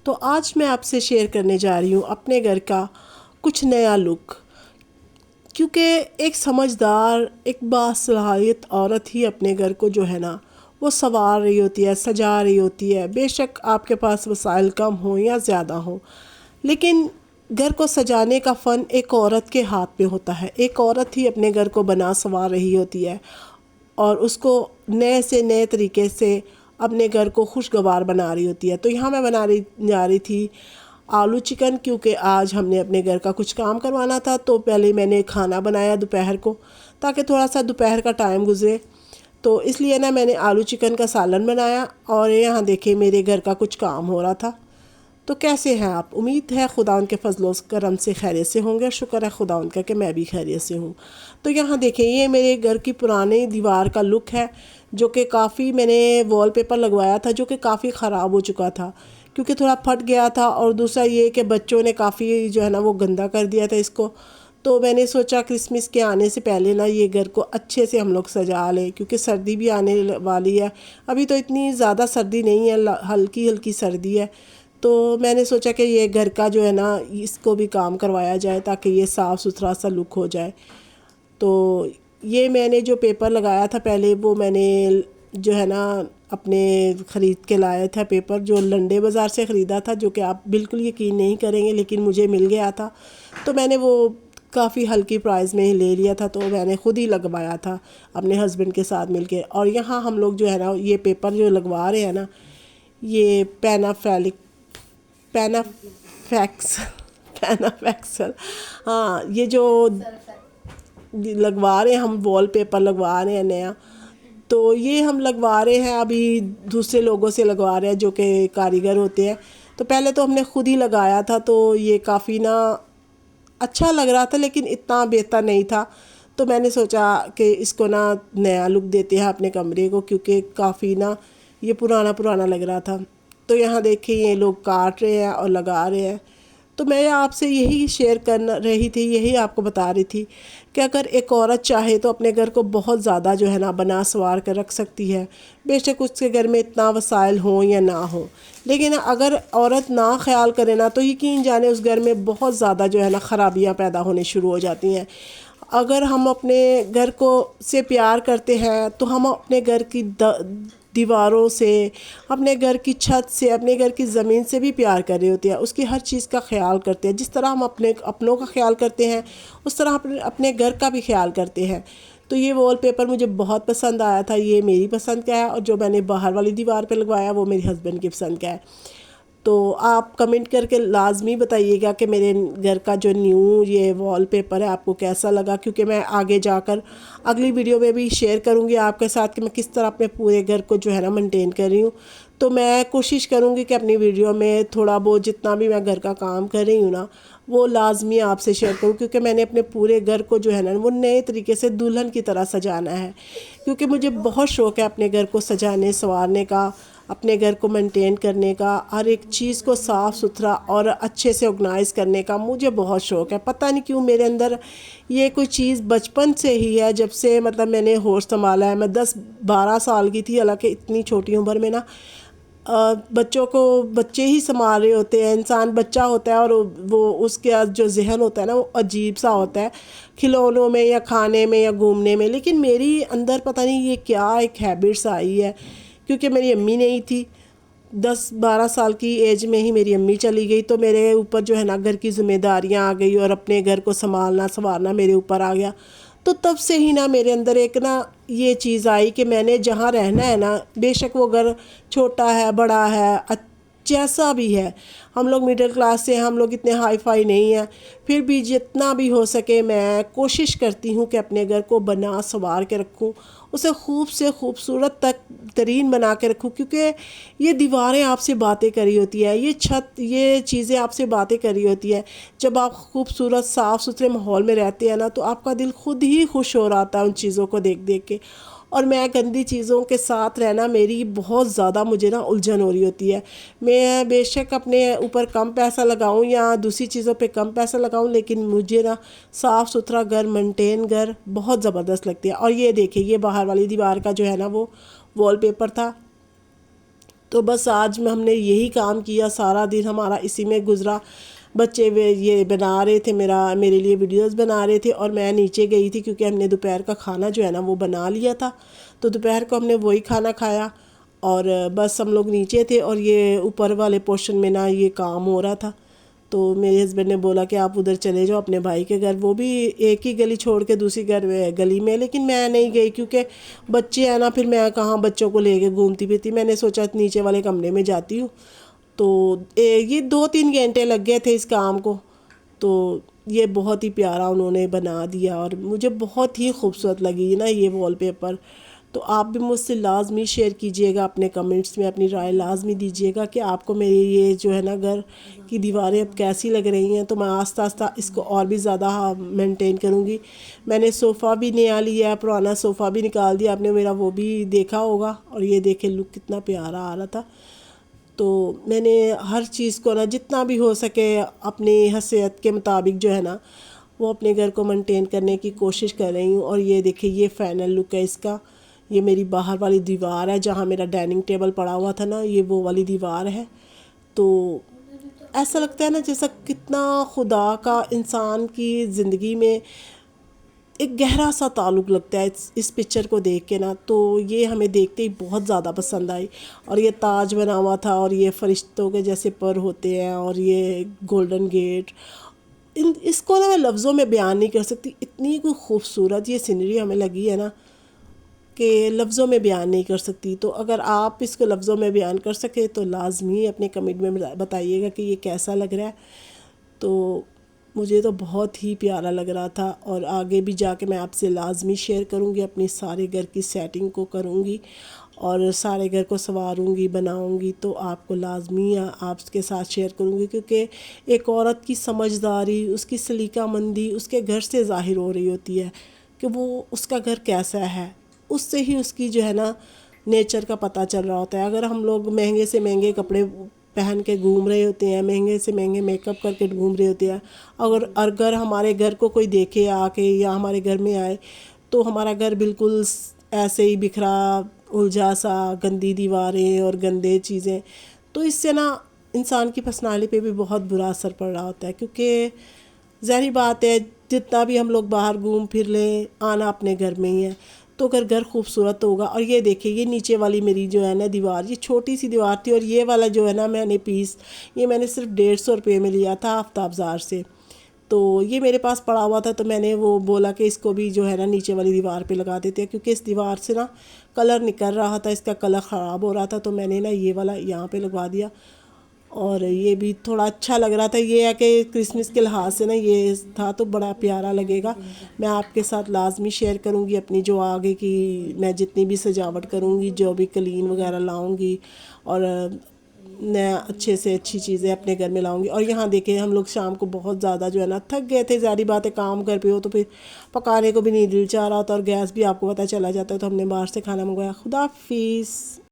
تو آج میں آپ سے شیئر کرنے جا رہی ہوں اپنے گھر کا کچھ نیا لک، کیونکہ ایک سمجھدار ایک باصلاحیت عورت ہی اپنے گھر کو جو ہے نا وہ سنوار رہی ہوتی ہے، سجا رہی ہوتی ہے۔ بے شک آپ کے پاس وسائل کم ہوں یا زیادہ ہوں، لیکن گھر کو سجانے کا فن ایک عورت کے ہاتھ میں ہوتا ہے۔ ایک عورت ہی اپنے گھر کو بنا سنوار رہی ہوتی ہے اور اس کو نئے سے نئے طریقے سے اپنے گھر کو خوشگوار بنا رہی ہوتی ہے۔ تو یہاں میں بنا رہی جا رہی تھی آلو چکن، کیونکہ آج ہم نے اپنے گھر کا کچھ کام کروانا تھا، تو پہلے میں نے کھانا بنایا دوپہر کو تاکہ تھوڑا سا دوپہر کا ٹائم گزرے، تو اس لیے نا میں نے آلو چکن کا سالن بنایا اور یہاں دیکھیں میرے گھر کا کچھ کام ہو رہا تھا۔ تو کیسے ہیں آپ؟ امید ہے خدا ان کے فضل و کرم سے خیریت سے ہوں گے، اور شکر ہے خدا ان کا کہ میں بھی خیریت سے ہوں۔ تو یہاں دیکھیں یہ میرے گھر کی پرانی دیوار کا لک ہے، جو کہ کافی میں نے وال پیپر لگوایا تھا جو کہ کافی خراب ہو چکا تھا، کیونکہ تھوڑا پھٹ گیا تھا، اور دوسرا یہ کہ بچوں نے کافی جو ہے نا وہ گندا کر دیا تھا اس کو۔ تو میں نے سوچا کرسمس کے آنے سے پہلے نا یہ گھر کو اچھے سے ہم لوگ سجا لیں، کیونکہ سردی بھی آنے والی ہے۔ ابھی تو اتنی زیادہ سردی نہیں ہے، ہلکی ہلکی سردی ہے، تو میں نے سوچا کہ یہ گھر کا جو ہے نا اس کو بھی کام کروایا جائے تاکہ یہ صاف ستھرا سا لک ہو جائے۔ تو یہ میں نے جو پیپر لگایا تھا پہلے، وہ میں نے جو ہے نا اپنے خرید کے لایا تھا پیپر، جو لنڈے بازار سے خریدا تھا، جو کہ آپ بالکل یقین نہیں کریں گے لیکن مجھے مل گیا تھا، تو میں نے وہ کافی ہلکی پرائز میں ہی لے لیا تھا، تو میں نے خود ہی لگوایا تھا اپنے ہسبینڈ کے ساتھ مل کے۔ اور یہاں ہم لوگ جو ہے نا یہ پیپر جو لگوا رہے ہیں نا، یہ پینافیکسل، ہاں یہ جو لگوا رہے ہیں ہم وال پیپر لگوا رہے ہیں نیا، تو یہ ہم لگوا رہے ہیں ابھی دوسرے لوگوں سے لگوا رہے ہیں جو کہ کاریگر ہوتے ہیں۔ تو پہلے تو ہم نے خود ہی لگایا تھا، تو یہ کافی نا اچھا لگ رہا تھا لیکن اتنا بہتر نہیں تھا، تو میں نے سوچا کہ اس کو نا نیا لک دیتے ہیں اپنے کمرے کو، کیونکہ کافی نا یہ پرانا پرانا لگ رہا تھا۔ تو یہاں دیکھیں یہ لوگ کاٹ رہے ہیں اور لگا رہے ہیں، تو میں آپ سے یہی شیئر کر رہی تھی، یہی آپ کو بتا رہی تھی کہ اگر ایک عورت چاہے تو اپنے گھر کو بہت زیادہ جو ہے نا بنا سنوار کر رکھ سکتی ہے، بے شک اس کے گھر میں اتنا وسائل ہوں یا نہ ہوں، لیکن اگر عورت نہ خیال کرے نا تو یقین جانے اس گھر میں بہت زیادہ جو ہے نا خرابیاں پیدا ہونے شروع ہو جاتی ہیں۔ اگر ہم اپنے گھر کو سے پیار کرتے ہیں تو ہم اپنے گھر کی دیواروں سے، اپنے گھر کی چھت سے، اپنے گھر کی زمین سے بھی پیار کر رہے ہوتے ہیں، اس کی ہر چیز کا خیال کرتے ہیں۔ جس طرح ہم اپنوں کا خیال کرتے ہیں اس طرح اپنے گھر کا بھی خیال کرتے ہیں۔ تو یہ وال پیپر مجھے بہت پسند آیا تھا، یہ میری پسند کا ہے، اور جو میں نے باہر والی دیوار پہ لگوایا وہ میری ہسبینڈ کی پسند کا ہے۔ تو آپ کمنٹ کر کے لازمی بتائیے گا کہ میرے گھر کا جو نیو یہ وال پیپر ہے آپ کو کیسا لگا، کیونکہ میں آگے جا کر اگلی ویڈیو میں بھی شیئر کروں گی آپ کے ساتھ کہ میں کس طرح اپنے پورے گھر کو جو ہے نا مینٹین کر رہی ہوں۔ تو میں کوشش کروں گی کہ اپنی ویڈیو میں تھوڑا بہت جتنا بھی میں گھر کا کام کر رہی ہوں نا وہ لازمی آپ سے شیئر کروں، کیونکہ میں نے اپنے پورے گھر کو جو ہے نا وہ نئے طریقے سے دلہن کی طرح سجانا ہے، کیونکہ مجھے بہت شوق ہے اپنے گھر کو سجانے سنوارنے کا، اپنے گھر کو مینٹین کرنے کا، ہر ایک چیز کو صاف ستھرا اور اچھے سے آرگنائز کرنے کا مجھے بہت شوق ہے۔ پتہ نہیں کیوں میرے اندر یہ کوئی چیز بچپن سے ہی ہے، جب سے مطلب میں نے ہوش سنبھالا ہے۔ میں 10-12 سال کی تھی، حالانکہ اتنی چھوٹی عمر میں نا بچوں کو بچے ہی سنبھال رہے ہوتے ہیں، انسان بچہ ہوتا ہے اور وہ اس کے جو ذہن ہوتا ہے نا وہ عجیب سا ہوتا ہے، کھلونوں میں یا کھانے میں یا گھومنے میں، لیکن میری اندر پتہ نہیں یہ کیا ایک ہیبٹس آئی ہے، کیونکہ میری امی نہیں تھی، 10-12 سال کی ایج میں ہی میری امی چلی گئی، تو میرے اوپر جو ہے نا گھر کی ذمہ داریاں آ گئی اور اپنے گھر کو سنوارنا میرے اوپر آ گیا۔ تو تب سے ہی نا میرے اندر ایک نا یہ چیز آئی کہ میں نے جہاں رہنا ہے نا، بے شک وہ گھر چھوٹا ہے بڑا ہے جیسا بھی ہے، ہم لوگ مڈل کلاس سے، ہم لوگ اتنے ہائی فائی نہیں ہیں، پھر بھی جتنا بھی ہو سکے میں کوشش کرتی ہوں کہ اپنے گھر کو بنا سنوار کے رکھوں، اسے خوب سے خوبصورت ترین بنا کے رکھوں، کیونکہ یہ دیواریں آپ سے باتیں کری ہوتی ہے، یہ چھت، یہ چیزیں آپ سے باتیں کری ہوتی ہے۔ جب آپ خوبصورت صاف ستھرے ماحول میں رہتے ہیں نا تو آپ کا دل خود ہی خوش ہو رہا تھا ان چیزوں کو دیکھ دیکھ کے، اور میں گندی چیزوں کے ساتھ رہنا میری بہت زیادہ مجھے نا الجھن ہو رہی ہوتی ہے۔ میں بے شک اپنے اوپر کم پیسہ لگاؤں یا دوسری چیزوں پہ کم پیسہ لگاؤں، لیکن مجھے نا صاف ستھرا گھر، مینٹین گھر بہت زبردست لگتی ہے۔ اور یہ دیکھیں یہ باہر والی دیوار کا جو ہے نا وہ وال پیپر تھا، تو بس آج میں ہم نے یہی کام کیا، سارا دن ہمارا اسی میں گزرا. بچے یہ بنا رہے تھے، میرے لیے ویڈیوز بنا رہے تھے، اور میں نیچے گئی تھی کیونکہ ہم نے دوپہر کا کھانا جو ہے نا وہ بنا لیا تھا. تو دوپہر کو ہم نے وہی کھانا کھایا، اور بس ہم لوگ نیچے تھے، اور یہ اوپر والے پورشن میں نا یہ کام ہو رہا تھا. تو میرے ہسبینڈ نے بولا کہ آپ ادھر چلے جاؤ اپنے بھائی کے گھر، وہ بھی ایک ہی گلی چھوڑ کے دوسری گلی میں، لیکن میں نہیں گئی کیونکہ بچے ہیں نا، پھر میں کہاں بچوں کو لے کے گھومتی پھرتی. میں نے سوچا نیچے والے کمرے میں جاتی ہوں. تو یہ 2-3 گھنٹے لگ گئے تھے اس کام کو. تو یہ بہت ہی پیارا انہوں نے بنا دیا، اور مجھے بہت ہی خوبصورت لگی نا یہ وال پیپر. تو آپ بھی مجھ سے لازمی شیئر کیجئے گا، اپنے کمنٹس میں اپنی رائے لازمی دیجئے گا کہ آپ کو میری یہ جو ہے نا گھر کی دیواریں اب کیسی لگ رہی ہیں. تو میں آہستہ آہستہ اس کو اور بھی زیادہ مینٹین کروں گی. میں نے صوفہ بھی نیا لیا ہے، پرانا صوفہ بھی نکال دیا، آپ نے میرا وہ بھی دیکھا ہوگا. اور یہ دیکھیں لک کتنا پیارا آ رہا تھا. تو میں نے ہر چیز کو نا جتنا بھی ہو سکے اپنی حیثیت کے مطابق جو ہے نا وہ اپنے گھر کو مینٹین کرنے کی کوشش کر رہی ہوں. اور یہ دیکھیں یہ فائنل لک ہے اس کا. یہ میری باہر والی دیوار ہے جہاں میرا ڈائننگ ٹیبل پڑا ہوا تھا نا، یہ وہ والی دیوار ہے. تو ایسا لگتا ہے نا جیسا کتنا خدا کا انسان کی زندگی میں ایک گہرا سا تعلق لگتا ہے اس پکچر کو دیکھ کے نا. تو یہ ہمیں دیکھتے ہی بہت زیادہ پسند آئی. اور یہ تاج بنا ہوا تھا، اور یہ فرشتوں کے جیسے پر ہوتے ہیں، اور یہ گولڈن گیٹ. اس کو نا میں لفظوں میں بیان نہیں کر سکتی، اتنی کوئی خوبصورت یہ سینری ہمیں لگی ہے نا کہ لفظوں میں بیان نہیں کر سکتی. تو اگر آپ اس کو لفظوں میں بیان کر سکے تو لازمی اپنے کمنٹ میں بتائیے گا کہ یہ کیسا لگ رہا ہے. تو مجھے تو بہت ہی پیارا لگ رہا تھا، اور آگے بھی جا کے میں آپ سے لازمی شیئر کروں گی، اپنی سارے گھر کی سیٹنگ کو کروں گی اور سارے گھر کو سنواروں گی، بناؤں گی. تو آپ کو لازمی آپ کے ساتھ شیئر کروں گی، کیونکہ ایک عورت کی سمجھداری، اس کی سلیقہ مندی اس کے گھر سے ظاہر ہو رہی ہوتی ہے کہ وہ اس کا گھر کیسا ہے. اس سے ہی اس کی جو ہے نا نیچر کا پتہ چل رہا ہوتا ہے. اگر ہم لوگ مہنگے سے مہنگے کپڑے پہن کے گھوم رہے ہوتے ہیں، مہنگے سے مہنگے میک اپ کر کے گھوم رہے ہوتے ہیں، اگر ہمارے گھر کو کوئی دیکھے آ کے یا ہمارے گھر میں آئے تو ہمارا گھر بالکل ایسے ہی بکھرا الجھا سا، گندی دیواریں اور گندے چیزیں، تو اس سے نا انسان کی پرسنالٹی پہ بھی بہت برا اثر پڑ رہا ہوتا ہے. کیونکہ ظاہری بات ہے جتنا بھی ہم لوگ باہر گھوم پھر لیں، آنا اپنے گھر میں ہی ہے. تو اگر گھر خوبصورت ہوگا. اور یہ دیکھیں یہ نیچے والی میری جو ہے نا دیوار، یہ چھوٹی سی دیوار تھی، اور یہ والا جو ہے نا میں نے پیس، یہ میں نے صرف 150 روپے میں لیا تھا آفتاب زار سے. تو یہ میرے پاس پڑا ہوا تھا، تو میں نے وہ بولا کہ اس کو بھی جو ہے نا نیچے والی دیوار پہ لگا دیتے ہیں، کیونکہ اس دیوار سے نا کلر نکل رہا تھا، اس کا کلر خراب ہو رہا تھا. تو میں نے نا یہ والا یہاں پہ لگوا دیا، اور یہ بھی تھوڑا اچھا لگ رہا تھا. یہ ہے کہ کرسمس کے لحاظ سے نا یہ تھا تو بڑا پیارا لگے گا. میں آپ کے ساتھ لازمی شیئر کروں گی اپنی جو آگے کی میں جتنی بھی سجاوٹ کروں گی، جو بھی کلین وغیرہ لاؤں گی، اور میں اچھے سے اچھی چیزیں اپنے گھر میں لاؤں گی. اور یہاں دیکھیں ہم لوگ شام کو بہت زیادہ جو ہے نا تھک گئے تھے. ظاہری بات ہے کام گھر پہ ہو تو پھر پکانے کو بھی نہیں دل چاہ رہا ہوتا، اور گیس بھی آپ کو پتہ چلا جاتا ہے. تو ہم نے باہر سے کھانا منگوایا. خدا حافظ.